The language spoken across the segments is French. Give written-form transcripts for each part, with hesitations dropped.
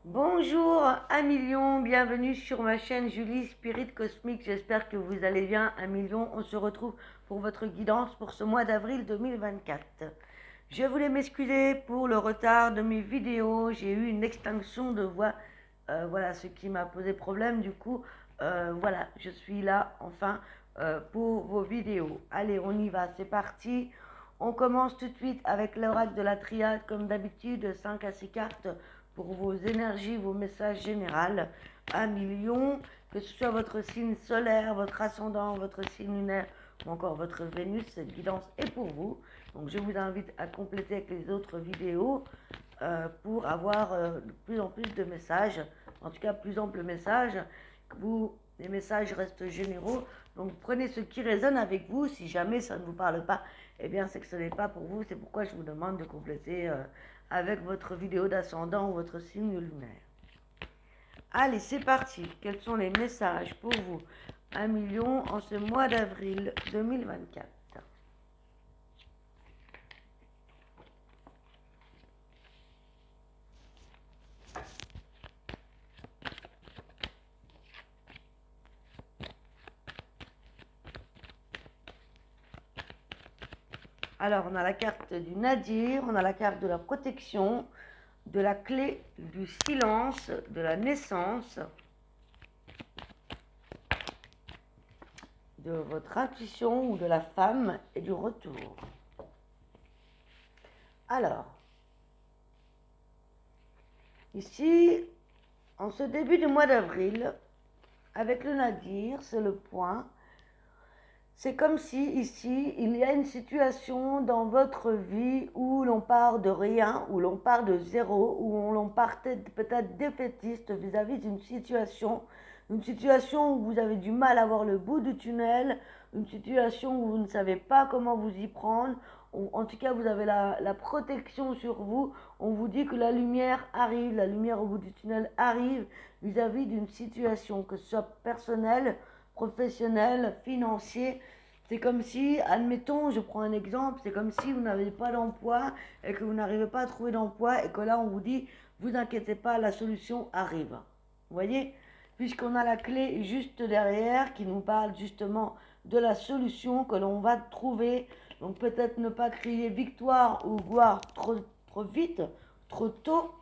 Bonjour 1 million, bienvenue sur ma chaîne Julie Spirit Cosmique, j'espère que vous allez bien 1 million. On se retrouve pour votre guidance pour ce mois d'avril 2024. Je voulais m'excuser pour le retard de mes vidéos, j'ai eu une extinction de voix, voilà ce qui m'a posé problème. Du coup, voilà, je suis là enfin pour vos vidéos. Allez, on y va, c'est parti. On commence tout de suite avec l'oracle de la triade, comme d'habitude, 5 à 6 cartes pour vos énergies, vos messages généraux. 1 million, que ce soit votre signe solaire, votre ascendant, votre signe lunaire ou encore votre Vénus, cette guidance est pour vous. Donc je vous invite à compléter avec les autres vidéos pour avoir de plus en plus de messages, en tout cas plus ample message. Les messages restent généraux, donc prenez ce qui résonne avec vous. Si jamais ça ne vous parle pas, eh bien c'est que ce n'est pas pour vous. C'est pourquoi je vous demande de compléter avec votre vidéo d'ascendant ou votre signe lunaire. Allez, c'est parti. Quels sont les messages pour vous 1 million en ce mois d'avril 2024? Alors, on a la carte du Nadir, on a la carte de la protection, de la clé du silence, de la naissance, de votre intuition ou de la femme et du retour. Alors, ici, en ce début du mois d'avril, avec le Nadir, c'est le point. C'est comme si ici, il y a une situation dans votre vie où l'on part de rien, où l'on part de zéro, où l'on partait peut-être défaitiste vis-à-vis d'une situation, une situation où vous avez du mal à voir le bout du tunnel, une situation où vous ne savez pas comment vous y prendre. En tout cas, vous avez la protection sur vous. On vous dit que la lumière arrive, la lumière au bout du tunnel arrive vis-à-vis d'une situation, que ce soit personnelle, professionnel, financier. C'est comme si, admettons, je prends un exemple, c'est comme si vous n'avez pas d'emploi et que vous n'arrivez pas à trouver d'emploi et que là on vous dit, vous inquiétez pas, la solution arrive. Vous voyez? Puisqu'on a la clé juste derrière qui nous parle justement de la solution que l'on va trouver. Donc peut-être ne pas crier victoire ou gloire trop vite, trop tôt.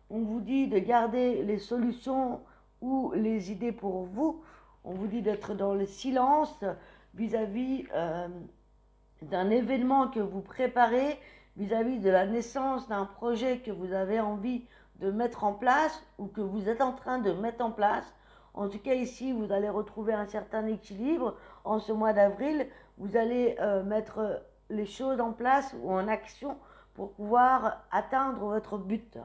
On vous dit de garder les solutions ou les idées pour vous. On vous dit d'être dans le silence vis-à-vis d'un événement que vous préparez, vis-à-vis de la naissance d'un projet que vous avez envie de mettre en place ou que vous êtes en train de mettre en place. En tout cas, ici, vous allez retrouver un certain équilibre. En ce mois d'avril, vous allez mettre les choses en place ou en action pour pouvoir atteindre votre but.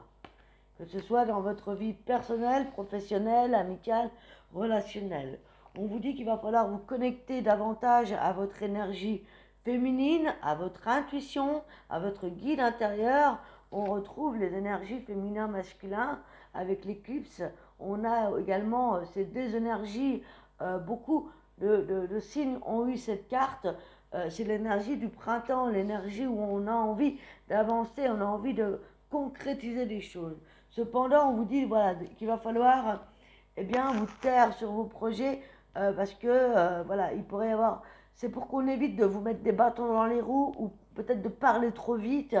Que ce soit dans votre vie personnelle, professionnelle, amicale, relationnelle. On vous dit qu'il va falloir vous connecter davantage à votre énergie féminine, à votre intuition, à votre guide intérieur. On retrouve les énergies féminin masculin avec l'éclipse. On a également ces deux énergies. Beaucoup de signes ont eu cette carte. C'est l'énergie du printemps, l'énergie où on a envie d'avancer, on a envie de concrétiser des choses. Cependant, on vous dit voilà, qu'il va falloir eh bien, vous taire sur vos projets parce que voilà, il pourrait y avoir. C'est pour qu'on évite de vous mettre des bâtons dans les roues ou peut-être de parler trop vite.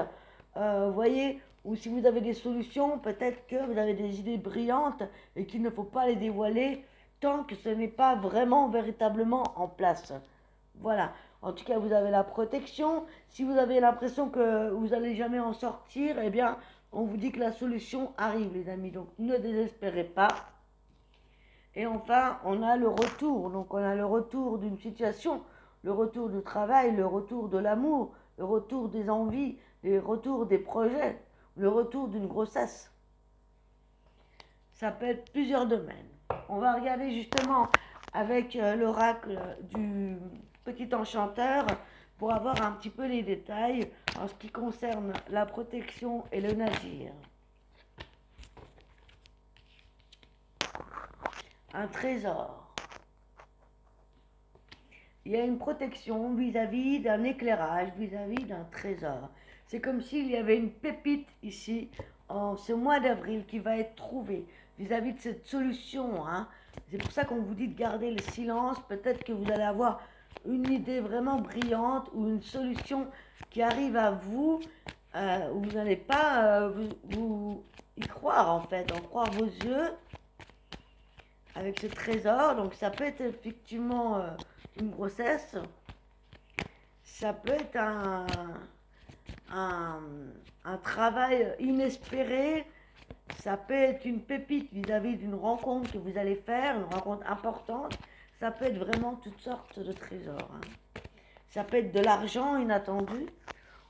Voyez, ou si vous avez des solutions, peut-être que vous avez des idées brillantes et qu'il ne faut pas les dévoiler tant que ce n'est pas vraiment, véritablement en place. Voilà. En tout cas, vous avez la protection. Si vous avez l'impression que vous n'allez jamais en sortir, eh bien, on vous dit que la solution arrive, les amis. Donc, ne désespérez pas. Et enfin, on a le retour. Donc, on a le retour d'une situation, le retour du travail, le retour de l'amour, le retour des envies, le retour des projets, le retour d'une grossesse. Ça peut être plusieurs domaines. On va regarder justement avec l'oracle du petit enchanteur pour avoir un petit peu les détails en ce qui concerne la protection et le navire. Un trésor. Il y a une protection vis-à-vis d'un éclairage, vis-à-vis d'un trésor. C'est comme s'il y avait une pépite ici en ce mois d'avril qui va être trouvé vis-à-vis de cette solution, hein. C'est pour ça qu'on vous dit de garder le silence. Peut-être que vous allez avoir une idée vraiment brillante ou une solution qui arrive à vous, où vous n'allez pas vous y croire en fait, en croire vos yeux avec ce trésor. Donc ça peut être effectivement une grossesse, ça peut être un, un travail inespéré, ça peut être une pépite vis-à-vis d'une rencontre que vous allez faire, une rencontre importante. Ça peut être vraiment toutes sortes de trésors, hein. Ça peut être de l'argent inattendu.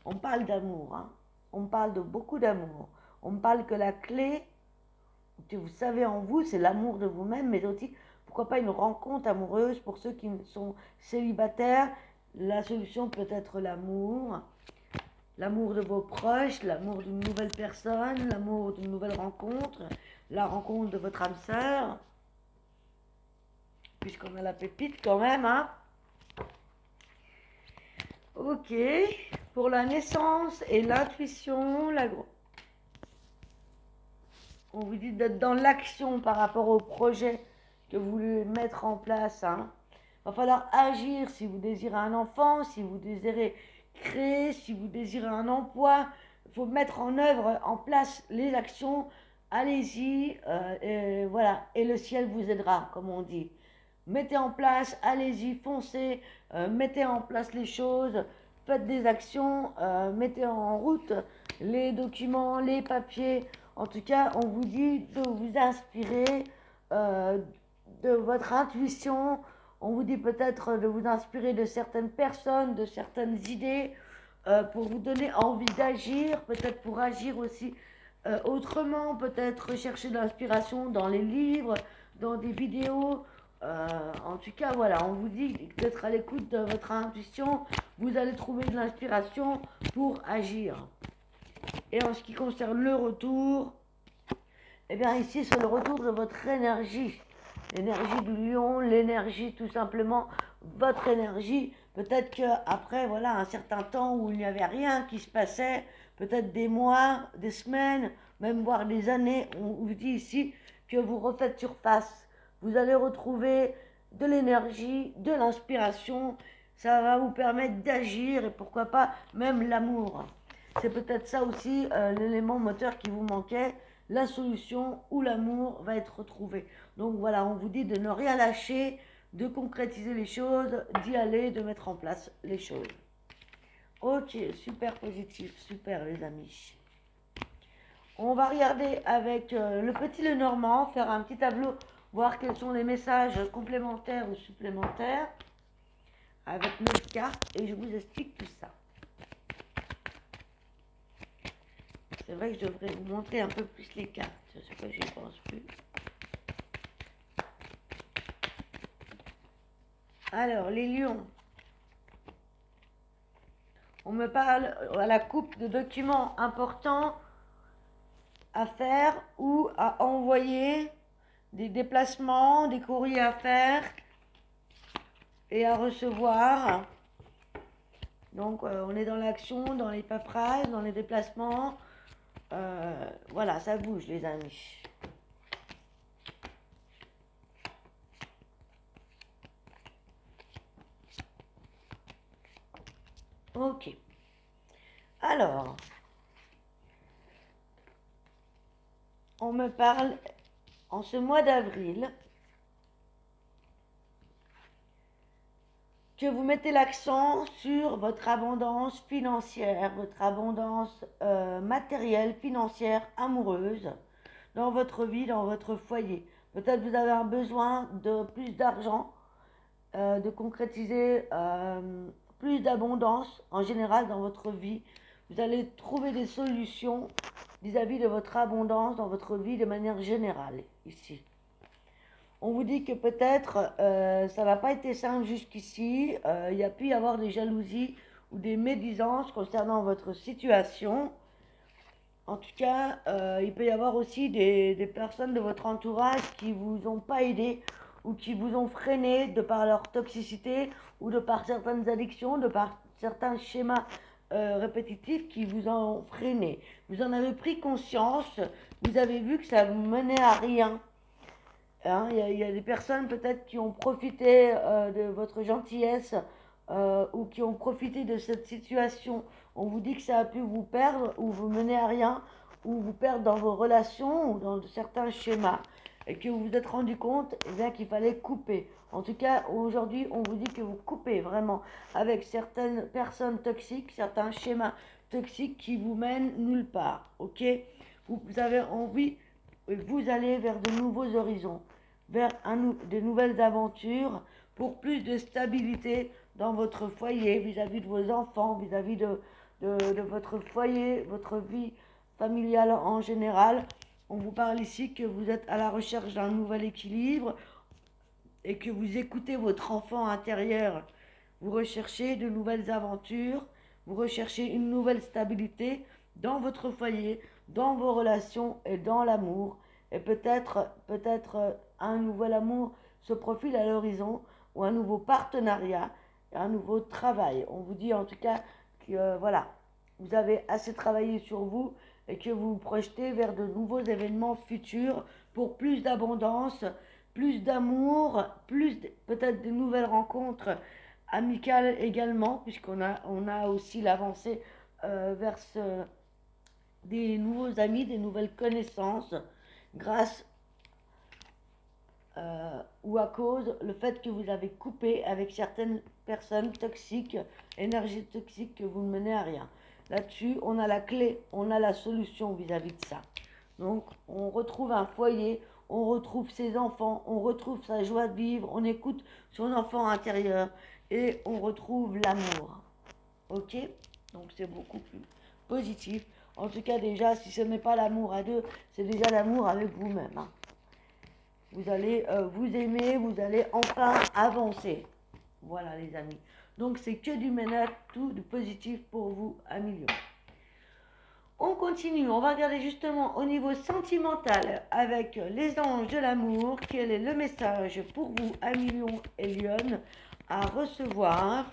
On parle d'amour, hein. On parle de beaucoup d'amour. On parle que la clé que vous savez en vous, c'est l'amour de vous-même, mais aussi, pourquoi pas, une rencontre amoureuse. Pour ceux qui sont célibataires, la solution peut être l'amour. L'amour de vos proches, l'amour d'une nouvelle personne, l'amour d'une nouvelle rencontre, la rencontre de votre âme sœur, puisqu'on a la pépite quand même, hein. Ok, pour la naissance et l'intuition, on vous dit d'être dans l'action par rapport au projet que vous voulez mettre en place, hein. Il va falloir agir si vous désirez un enfant, si vous désirez créer, si vous désirez un emploi. Il faut mettre en œuvre, en place les actions. Allez-y, et voilà, et le ciel vous aidera, comme on dit. Mettez en place, allez-y, foncez, mettez en place les choses, faites des actions, mettez en route les documents, les papiers. En tout cas, on vous dit de vous inspirer euh, de votre intuition. On vous dit peut-être de vous inspirer de certaines personnes, de certaines idées, pour vous donner envie d'agir, peut-être pour agir aussi autrement, peut-être chercher de l'inspiration dans les livres, dans des vidéos. En tout cas, voilà, on vous dit d'être à l'écoute de votre intuition, vous allez trouver de l'inspiration pour agir. Et en ce qui concerne le retour, eh bien ici c'est le retour de votre énergie. L'énergie du lion, l'énergie tout simplement, votre énergie. Peut-être qu'après, voilà, un certain temps où il n'y avait rien qui se passait, peut-être des mois, des semaines, même voire des années, on vous dit ici que vous refaites surface. Vous allez retrouver de l'énergie, de l'inspiration. Ça va vous permettre d'agir et pourquoi pas même l'amour. C'est peut-être ça aussi l'élément moteur qui vous manquait. La solution ou l'amour va être retrouvé. Donc voilà, on vous dit de ne rien lâcher, de concrétiser les choses, d'y aller, de mettre en place les choses. Ok, super positif, super les amis. On va regarder avec le petit Lenormand, faire un petit tableau, voir quels sont les messages complémentaires ou supplémentaires avec 9 cartes et je vous explique tout ça. C'est vrai que je devrais vous montrer un peu plus les cartes. Je sais pas, j'y pense plus. Alors, les lions. On me parle à la coupe de documents importants à faire ou à envoyer, des déplacements, des courriers à faire et à recevoir. Donc, on est dans l'action, dans les paperasses, dans les déplacements. Voilà, ça bouge, les amis. Ok. Alors, on me parle en ce mois d'avril que vous mettez l'accent sur votre abondance financière, votre abondance matérielle, financière, amoureuse, dans votre vie, dans votre foyer. Peut-être vous avez un besoin de plus d'argent, de concrétiser plus d'abondance en général dans votre vie. Vous allez trouver des solutions vis-à-vis de votre abondance dans votre vie de manière générale ici. On vous dit que peut-être ça n'a pas été simple jusqu'ici, il y a pu y avoir des jalousies ou des médisances concernant votre situation. En tout cas, il peut y avoir aussi des personnes de votre entourage qui ne vous ont pas aidé ou qui vous ont freiné de par leur toxicité ou de par certaines addictions, de par certains schémas répétitifs qui vous ont freiné. Vous en avez pris conscience, vous avez vu que ça vous menait à rien. Hein, y a des personnes peut-être qui ont profité de votre gentillesse ou qui ont profité de cette situation. On vous dit que ça a pu vous perdre ou vous mener à rien ou vous perdre dans vos relations ou dans certains schémas et que vous vous êtes rendu compte qu'il fallait couper. En tout cas, aujourd'hui, on vous dit que vous coupez vraiment avec certaines personnes toxiques, certains schémas toxiques qui vous mènent nulle part. Ok? Vous avez envie, vous allez vers de nouveaux horizons, vers de nouvelles aventures pour plus de stabilité dans votre foyer, vis-à-vis de vos enfants, vis-à-vis de votre foyer, votre vie familiale en général. On vous parle ici que vous êtes à la recherche d'un nouvel équilibre et que vous écoutez votre enfant intérieur. Vous recherchez de nouvelles aventures, vous recherchez une nouvelle stabilité dans votre foyer, dans vos relations et dans l'amour. Et peut-être un nouvel amour se profile à l'horizon ou un nouveau partenariat, un nouveau travail. On vous dit en tout cas que voilà, vous avez assez travaillé sur vous et que vous vous projetez vers de nouveaux événements futurs pour plus d'abondance, plus d'amour, peut-être de nouvelles rencontres amicales également, puisqu'on a aussi l'avancée vers des nouveaux amis, des nouvelles connaissances, grâce ou à cause le fait que vous avez coupé avec certaines personnes toxiques, énergie toxique que vous ne menez à rien. Là-dessus, on a la clé, on a la solution vis-à-vis de ça. Donc, on retrouve un foyer, on retrouve ses enfants, on retrouve sa joie de vivre, on écoute son enfant intérieur et on retrouve l'amour. Ok? Donc, c'est beaucoup plus positif. En tout cas, déjà, si ce n'est pas l'amour à deux, c'est déjà l'amour avec vous-même. Hein. Vous allez vous aimer, vous allez enfin avancer. Voilà les amis. Donc c'est que du ménage, tout de positif pour vous à millions. On continue, on va regarder justement au niveau sentimental avec les anges de l'amour. Quel est le message pour vous à millions et Lyon à recevoir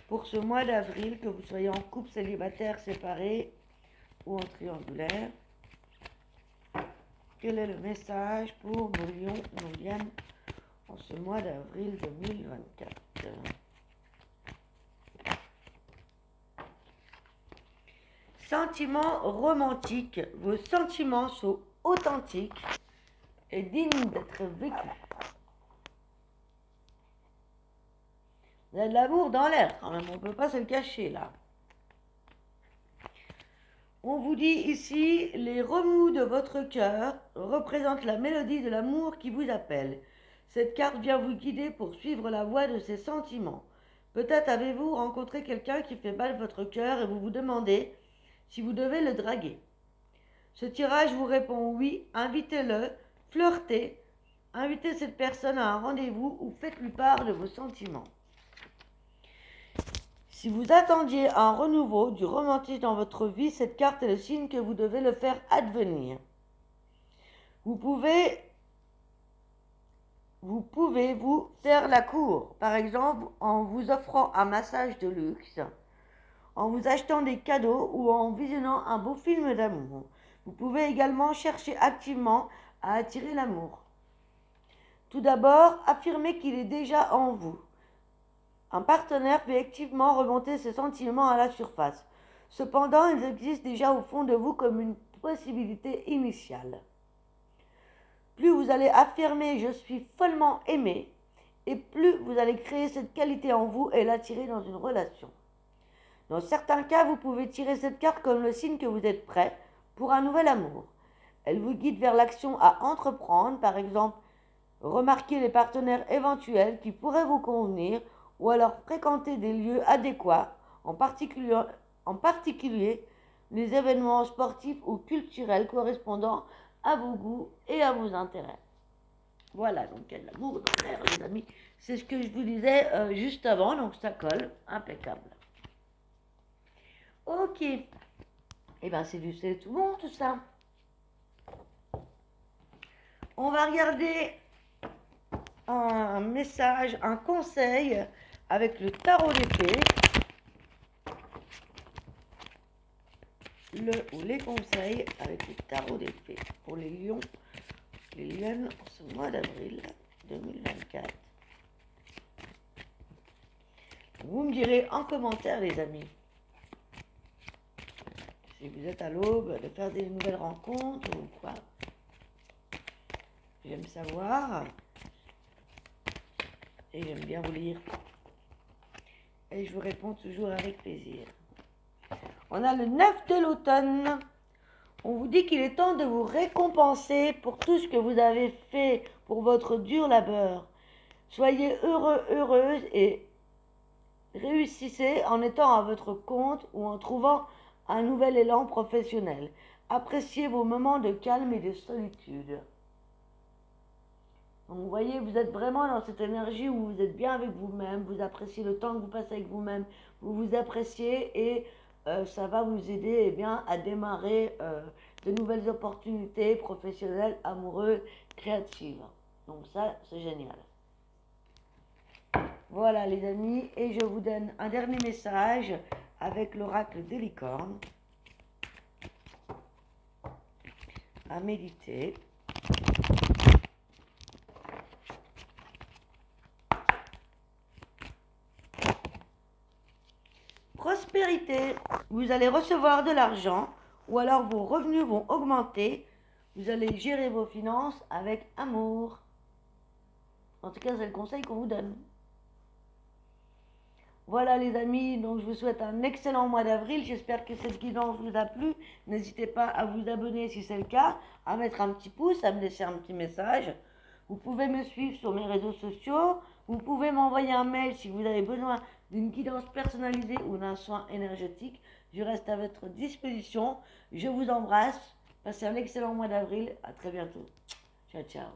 pour ce mois d'avril, que vous soyez en couple, célibataire, séparé ou en triangulaire. Quel est le message pour nos lions, nos lianes en ce mois d'avril 2024? Sentiments romantiques. Vos sentiments sont authentiques et dignes d'être vécus. Vous avez de l'amour dans l'air quand même, on ne peut pas se le cacher là. On vous dit ici, les remous de votre cœur représentent la mélodie de l'amour qui vous appelle. Cette carte vient vous guider pour suivre la voie de ces sentiments. Peut-être avez-vous rencontré quelqu'un qui fait battre votre cœur et vous vous demandez si vous devez le draguer. Ce tirage vous répond oui, invitez-le, flirtez, invitez cette personne à un rendez-vous ou faites-lui part de vos sentiments. Si vous attendiez un renouveau du romantisme dans votre vie, cette carte est le signe que vous devez le faire advenir. Vous pouvez vous faire la cour, par exemple en vous offrant un massage de luxe, en vous achetant des cadeaux ou en visionnant un beau film d'amour. Vous pouvez également chercher activement à attirer l'amour. Tout d'abord, affirmez qu'il est déjà en vous. Un partenaire peut activement remonter ses sentiments à la surface. Cependant, ils existent déjà au fond de vous comme une possibilité initiale. Plus vous allez affirmer « je suis follement aimé » et plus vous allez créer cette qualité en vous et l'attirer dans une relation. Dans certains cas, vous pouvez tirer cette carte comme le signe que vous êtes prêt pour un nouvel amour. Elle vous guide vers l'action à entreprendre, par exemple, remarquer les partenaires éventuels qui pourraient vous convenir ou alors fréquenter des lieux adéquats, en particulier les événements sportifs ou culturels correspondant à vos goûts et à vos intérêts. Voilà, donc il y a de l'amour dans l'air, les amis. C'est ce que je vous disais juste avant, donc ça colle, impeccable. Ok, et bien c'est tout bon tout ça. On va regarder un message, un conseil avec le tarot d'épée. ou les conseils avec le tarot des fées pour les lions, les lionnes en ce mois d'avril 2024. Vous me direz en commentaire, les amis, si vous êtes à l'aube de faire des nouvelles rencontres ou quoi. J'aime savoir et j'aime bien vous lire. Et je vous réponds toujours avec plaisir. On a le 9 de l'automne. On vous dit qu'il est temps de vous récompenser pour tout ce que vous avez fait pour votre dur labeur. Soyez heureux, heureuse et réussissez en étant à votre compte ou en trouvant un nouvel élan professionnel. Appréciez vos moments de calme et de solitude. Donc vous voyez, vous êtes vraiment dans cette énergie où vous êtes bien avec vous-même, vous appréciez le temps que vous passez avec vous-même, vous vous appréciez et ça va vous aider bien, à démarrer de nouvelles opportunités professionnelles, amoureuses, créatives. Donc ça, c'est génial. Voilà les amis, et je vous donne un dernier message avec l'oracle des licornes à méditer. Prospérité, vous allez recevoir de l'argent ou alors vos revenus vont augmenter. Vous allez gérer vos finances avec amour. En tout cas, c'est le conseil qu'on vous donne. Voilà les amis, donc je vous souhaite un excellent mois d'avril. J'espère que cette guidance vous a plu. N'hésitez pas à vous abonner si c'est le cas, à mettre un petit pouce, à me laisser un petit message. Vous pouvez me suivre sur mes réseaux sociaux. Vous pouvez m'envoyer un mail si vous avez besoin d'une guidance personnalisée ou d'un soin énergétique. Je reste à votre disposition. Je vous embrasse. Passez un excellent mois d'avril. À très bientôt. Ciao, ciao.